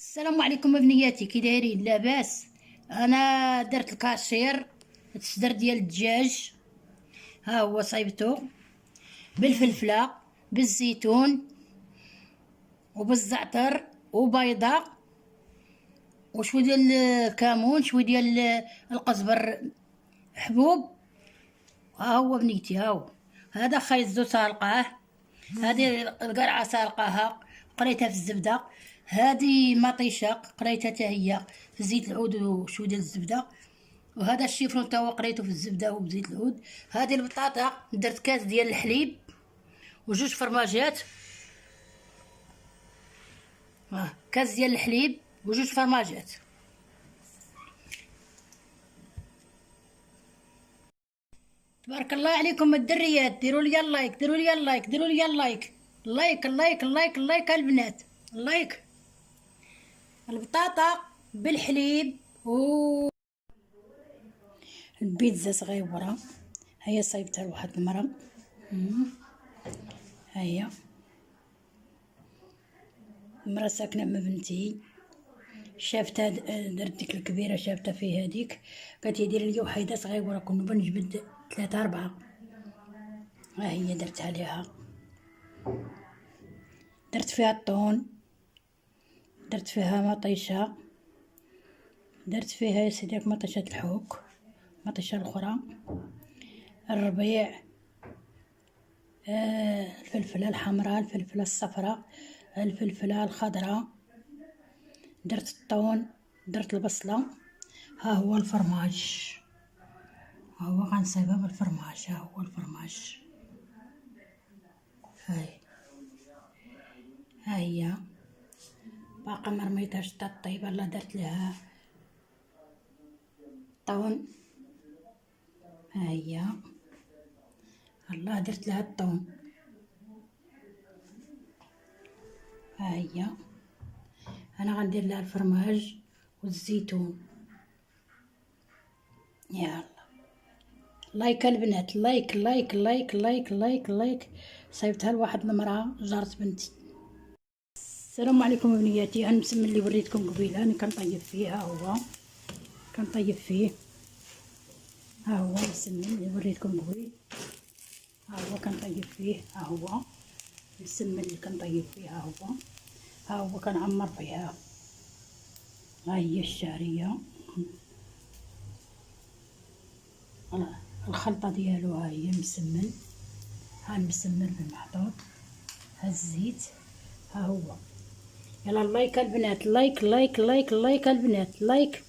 السلام عليكم ابنياتي، كي دايرين؟ لاباس. انا درت الكاشير، الصدر ديال الدجاج ها هو صايبته بالفلفله بالزيتون وبالزعتر وبيضه وشويه ديال الكمون، شويه ديال القزبر حبوب. ها هو بنيتي، ها هو هذا خيزو سالقاه، هذه القرعه سالقاها قريتها في الزبده، هذه مطيشه قريتها حتى هي في زيت العود وشويه ديال الزبده، وهذا الشيفرون تا هو قريته في الزبده وبزيت العود. هذه البطاطا درت كاس ديال الحليب وجوج فرماجات، كاس ديال الحليب وجوج فرماجات. تبارك الله عليكم الدريات، ديروا لي اللايك، ديروا لي اللايك، ديروا لي اللايك، اللايك اللايك اللايك اللايك البنات، اللايك. البطاطا بالحليب و البيتزا صغيره هيا صايبتها لواحد المرة. هيا مرة ساكنة مع بنتي، شافتها درت ديك الكبيرة، شافتها في هذيك قالت لي ديري لي وحيدة صغيرة كون بنجبد 3 4. ها هي درتها ليها، درت فيها الطون، درت فيها مطيشة، درت فيها يا سيدي مطيشة الحوك، مطيشة الأخرى، الربيع، الفلفلة الحمراء، الفلفلة الصفراء، الفلفلة الخضراء، درت الطون، درت البصلة. ها هو الفرماج، ها هو غنصايبها بالفرماج، ها هو الفرماج. ها هي باقا مرميتهاش تا طيب، لا درت لها الطون. ها هي الله درت لها الطون. ها هي انا غندير لها الفرماج والزيتون. يلا لايك البنات، لايك لايك لايك لايك لايك لايك. صايبتها لواحد المرأة جارت بنتي. السلام عليكم بنياتي. المسمن اللي وريتكم قبيله انا كنطيب فيه، ها هو كنطيب فيه، ها هو المسمن اللي وريتكم قبيل، ها هو كنطيب فيه، ها هو المسمن اللي كنطيب فيه، ها هو كنعمر فيها. ها هي الشعريه، الخلطه ديالو، ها هي المسمن، ها المسمن المحطوط، ها الزيت، ها هو. يلا لايك البنات، لايك لايك لايك لايك البنات، لايك.